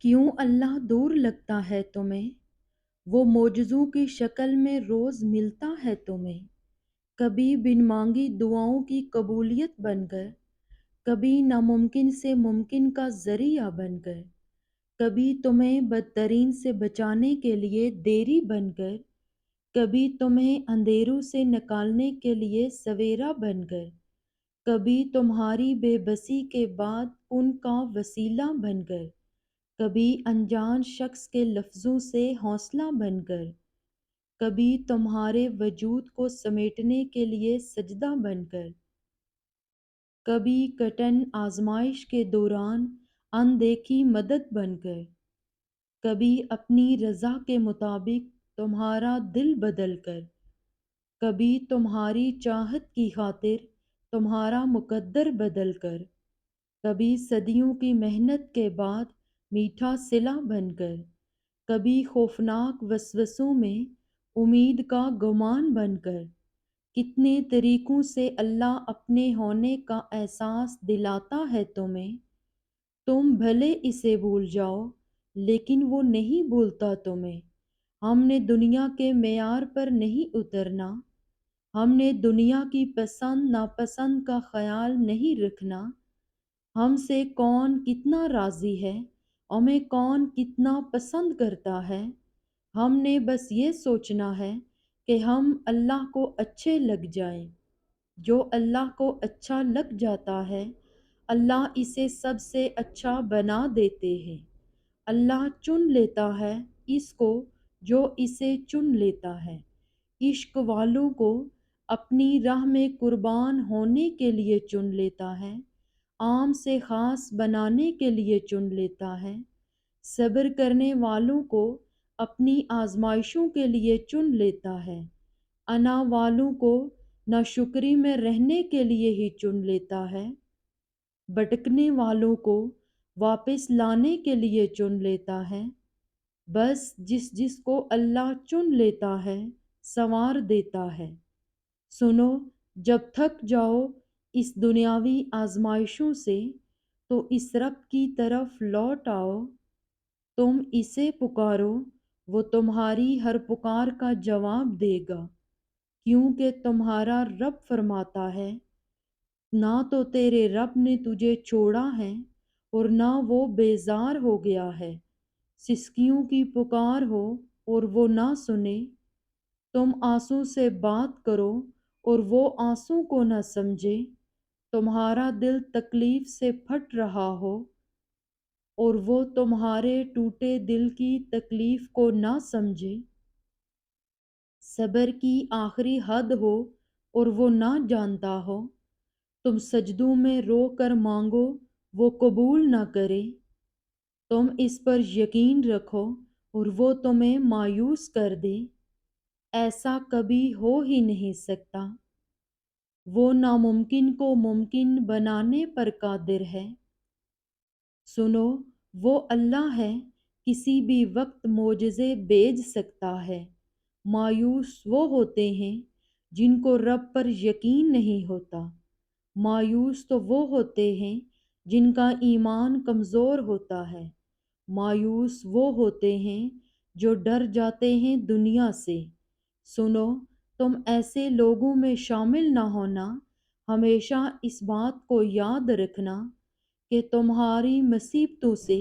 کیوں اللہ دور لگتا ہے تمہیں؟ وہ معجزوں کی شکل میں روز ملتا ہے تمہیں، کبھی بن مانگی دعاؤں کی قبولیت بن کر، کبھی ناممکن سے ممکن کا ذریعہ بن کر، کبھی تمہیں بدترین سے بچانے کے لیے دیری بن کر، کبھی تمہیں اندھیروں سے نکالنے کے لیے سویرا بن کر، کبھی تمہاری بے بسی کے بعد ان کا وسیلہ بن کر، کبھی انجان شخص کے لفظوں سے حوصلہ بن کر، کبھی تمہارے وجود کو سمیٹنے کے لیے سجدہ بن کر، کبھی کٹن آزمائش کے دوران اندیکھی مدد بن کر، کبھی اپنی رضا کے مطابق تمہارا دل بدل کر، کبھی تمہاری چاہت کی خاطر تمہارا مقدر بدل کر، کبھی صدیوں کی محنت کے بعد میٹھا صلہ بن کر، کبھی خوفناک وسوسوں میں امید کا گمان بن کر، کتنے طریقوں سے اللہ اپنے ہونے کا احساس دلاتا ہے تمہیں، تم بھلے اسے بھول جاؤ لیکن وہ نہیں بھولتا تمہیں۔ ہم نے دنیا کے معیار پر نہیں اترنا، ہم نے دنیا کی پسند ناپسند کا خیال نہیں رکھنا، ہم سے کون کتنا راضی ہے، ہمیں کون کتنا پسند کرتا ہے، ہم نے بس یہ سوچنا ہے کہ ہم اللہ کو اچھے لگ جائیں۔ جو اللہ کو اچھا لگ جاتا ہے اللہ اسے سب سے اچھا بنا دیتے ہیں۔ اللہ چن لیتا ہے اس کو جو اسے چن لیتا ہے۔ عشق والوں کو اپنی راہ میں قربان ہونے کے لیے چن لیتا ہے، عام سے خاص بنانے کے لیے چن لیتا ہے، صبر کرنے والوں کو اپنی آزمائشوں کے لیے چن لیتا ہے، انا والوں کو ناشکری میں رہنے کے لیے ہی چن لیتا ہے، بھٹکنے والوں کو واپس لانے کے لیے چن لیتا ہے۔ بس جس جس کو اللہ چن لیتا ہے سنوار دیتا ہے۔ سنو، جب تھک جاؤ اس دنیاوی آزمائشوں سے تو اس رب کی طرف لوٹ آؤ، تم اسے پکارو وہ تمہاری ہر پکار کا جواب دے گا، کیونکہ تمہارا رب فرماتا ہے نہ تو تیرے رب نے تجھے چھوڑا ہے اور نہ وہ بیزار ہو گیا ہے۔ سسکیوں کی پکار ہو اور وہ نہ سنے، تم آنسوں سے بات کرو اور وہ آنسوں کو نہ سمجھے، تمہارا دل تکلیف سے پھٹ رہا ہو اور وہ تمہارے ٹوٹے دل کی تکلیف کو نہ سمجھے، صبر کی آخری حد ہو اور وہ نہ جانتا ہو، تم سجدوں میں رو کر مانگو وہ قبول نہ کرے، تم اس پر یقین رکھو اور وہ تمہیں مایوس کر دے، ایسا کبھی ہو ہی نہیں سکتا۔ وہ ناممکن کو ممکن بنانے پر قادر ہے۔ سنو، وہ اللہ ہے کسی بھی وقت معجزے بھیج سکتا ہے۔ مایوس وہ ہوتے ہیں جن کو رب پر یقین نہیں ہوتا، مایوس تو وہ ہوتے ہیں جن کا ایمان کمزور ہوتا ہے، مایوس وہ ہوتے ہیں جو ڈر جاتے ہیں دنیا سے۔ سنو، تم ایسے لوگوں میں شامل نہ ہونا، ہمیشہ اس بات کو یاد رکھنا کہ تمہاری مصیبتوں سے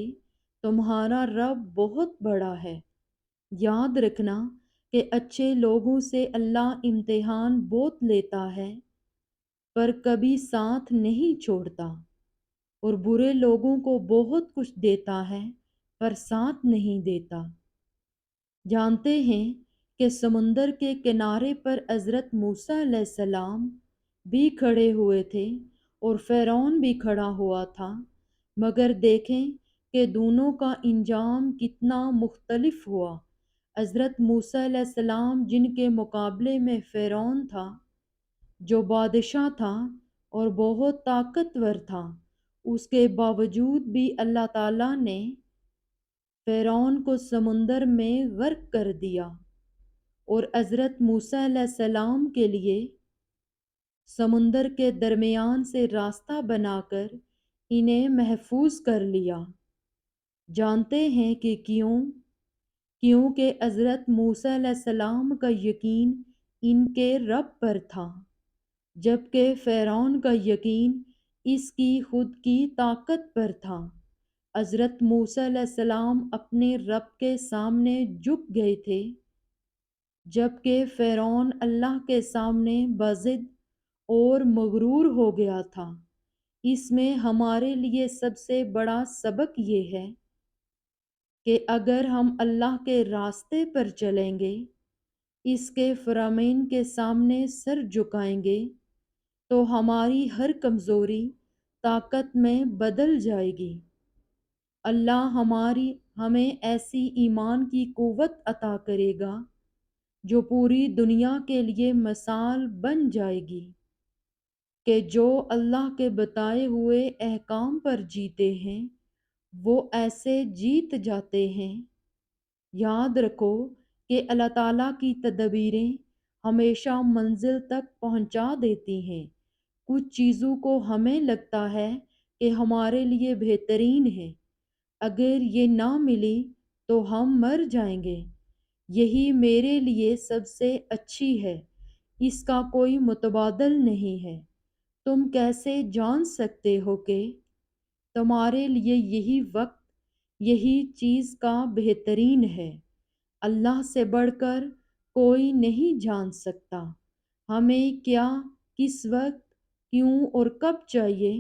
تمہارا رب بہت بڑا ہے۔ یاد رکھنا کہ اچھے لوگوں سے اللہ امتحان بہت لیتا ہے پر کبھی ساتھ نہیں چھوڑتا، اور برے لوگوں کو بہت کچھ دیتا ہے پر ساتھ نہیں دیتا۔ جانتے ہیں کہ سمندر کے کنارے پر حضرت موسیٰ علیہ السلام بھی کھڑے ہوئے تھے اور فرعون بھی کھڑا ہوا تھا، مگر دیکھیں کہ دونوں کا انجام کتنا مختلف ہوا۔ حضرت موسیٰ علیہ السلام جن کے مقابلے میں فرعون تھا، جو بادشاہ تھا اور بہت طاقتور تھا، اس کے باوجود بھی اللہ تعالیٰ نے فرعون کو سمندر میں غرق کر دیا، اور حضرت موسیٰ علیہ السلام کے لیے سمندر کے درمیان سے راستہ بنا کر انہیں محفوظ کر لیا۔ جانتے ہیں کہ کیونکہ حضرت موسیٰ علیہ السلام کا یقین ان کے رب پر تھا، جبکہ فرعون کا یقین اس کی خود کی طاقت پر تھا۔ حضرت موسیٰ علیہ السلام اپنے رب کے سامنے جھک گئے تھے، جبکہ فرعون اللہ کے سامنے بضد اور مغرور ہو گیا تھا۔ اس میں ہمارے لیے سب سے بڑا سبق یہ ہے کہ اگر ہم اللہ کے راستے پر چلیں گے، اس کے فرامین کے سامنے سر جھکائیں گے، تو ہماری ہر کمزوری طاقت میں بدل جائے گی۔ اللہ ہمیں ایسی ایمان کی قوت عطا کرے گا جو پوری دنیا کے لیے مثال بن جائے گی کہ جو اللہ کے بتائے ہوئے احکام پر جیتے ہیں وہ ایسے جیت جاتے ہیں۔ یاد رکھو کہ اللہ تعالیٰ کی تدبیریں ہمیشہ منزل تک پہنچا دیتی ہیں۔ کچھ چیزوں کو ہمیں لگتا ہے کہ ہمارے لیے بہترین ہے، اگر یہ نہ ملی تو ہم مر جائیں گے۔ یہی میرے لیے سب سے اچھی ہے، اس کا کوئی متبادل نہیں ہے۔ تم کیسے جان سکتے ہو کہ تمہارے لیے یہی وقت، یہی چیز کا بہترین ہے؟ اللہ سے بڑھ کر کوئی نہیں جان سکتا ہمیں کیا، کس وقت، کیوں اور کب چاہیے،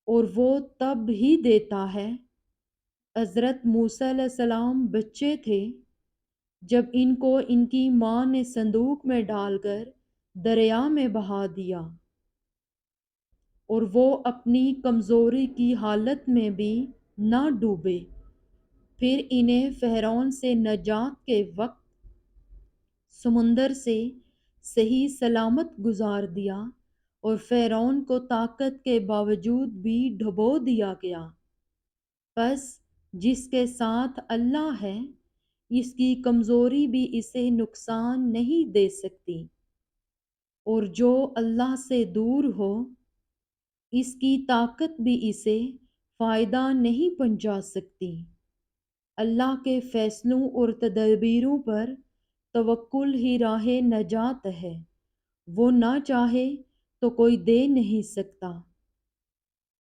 اور وہ تب ہی دیتا ہے۔ حضرت موسیٰ علیہ السلام بچے تھے جب ان کو ان کی ماں نے صندوق میں ڈال کر دریا میں بہا دیا، اور وہ اپنی کمزوری کی حالت میں بھی نہ ڈوبے۔ پھر انہیں فرعون سے نجات کے وقت سمندر سے صحیح سلامت گزار دیا، اور فرعون کو طاقت کے باوجود بھی ڈبو دیا گیا۔ پس جس کے ساتھ اللہ ہے، اس کی کمزوری بھی اسے نقصان نہیں دے سکتی، اور جو اللہ سے دور ہو، اس کی طاقت بھی اسے فائدہ نہیں پہنچا سکتی۔ اللہ کے فیصلوں اور تدبیروں پر توکل ہی راہ نجات ہے۔ وہ نہ چاہے تو کوئی دے نہیں سکتا،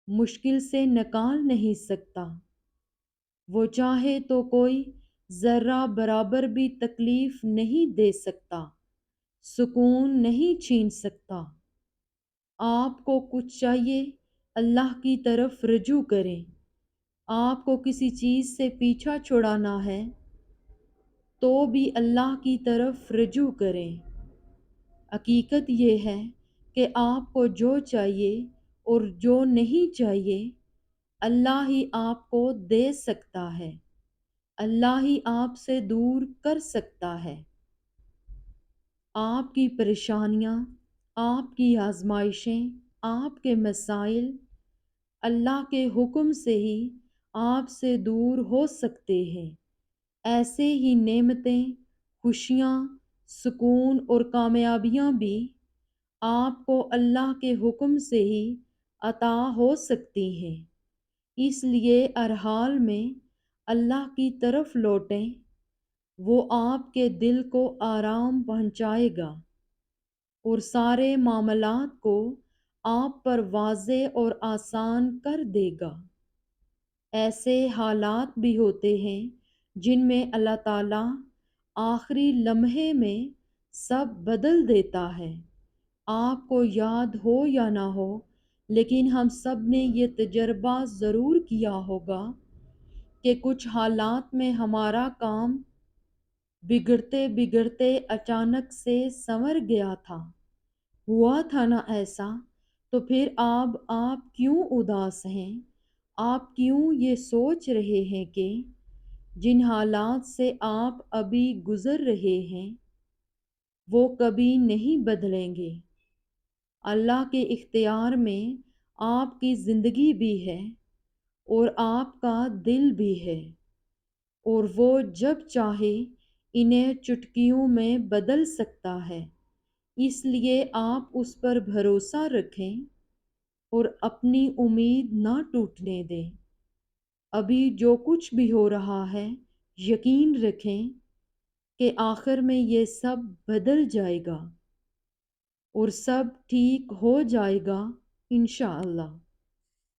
مشکل سے نکال نہیں سکتا۔ وہ چاہے تو کوئی ذرہ برابر بھی تکلیف نہیں دے سکتا، سکون نہیں چھین سکتا۔ آپ کو کچھ چاہیے، اللہ کی طرف رجوع کریں۔ آپ کو کسی چیز سے پیچھا چھڑانا ہے تو بھی اللہ کی طرف رجوع کریں۔ حقیقت یہ ہے کہ آپ کو جو چاہیے اور جو نہیں چاہیے، اللہ ہی آپ کو دے سکتا ہے، اللہ ہی آپ سے دور کر سکتا ہے۔ آپ کی پریشانیاں، آپ کی آزمائشیں، آپ کے مسائل اللہ کے حکم سے ہی آپ سے دور ہو سکتے ہیں۔ ایسے ہی نعمتیں، خوشیاں، سکون اور کامیابیاں بھی آپ کو اللہ کے حکم سے ہی عطا ہو سکتی ہیں۔ اس لیے ہر حال میں اللہ کی طرف لوٹیں، وہ آپ کے دل کو آرام پہنچائے گا اور سارے معاملات کو آپ پر واضح اور آسان کر دے گا۔ ایسے حالات بھی ہوتے ہیں جن میں اللہ تعالیٰ آخری لمحے میں سب بدل دیتا ہے۔ آپ کو یاد ہو یا نہ ہو، لیکن ہم سب نے یہ تجربہ ضرور کیا ہوگا کہ کچھ حالات میں ہمارا کام بگڑتے بگڑتے اچانک سے سنور گیا تھا۔ ہوا تھا نا ایسا؟ تو پھر آپ کیوں اداس ہیں؟ آپ کیوں یہ سوچ رہے ہیں کہ جن حالات سے آپ ابھی گزر رہے ہیں وہ کبھی نہیں بدلیں گے؟ اللہ کے اختیار میں آپ کی زندگی بھی ہے اور آپ کا دل بھی ہے، اور وہ جب چاہے انہیں چٹکیوں میں بدل سکتا ہے۔ اس لیے آپ اس پر بھروسہ رکھیں اور اپنی امید نہ ٹوٹنے دیں۔ ابھی جو کچھ بھی ہو رہا ہے یقین رکھیں کہ آخر میں یہ سب بدل جائے گا اور سب ٹھیک ہو جائے گا انشاءاللہ۔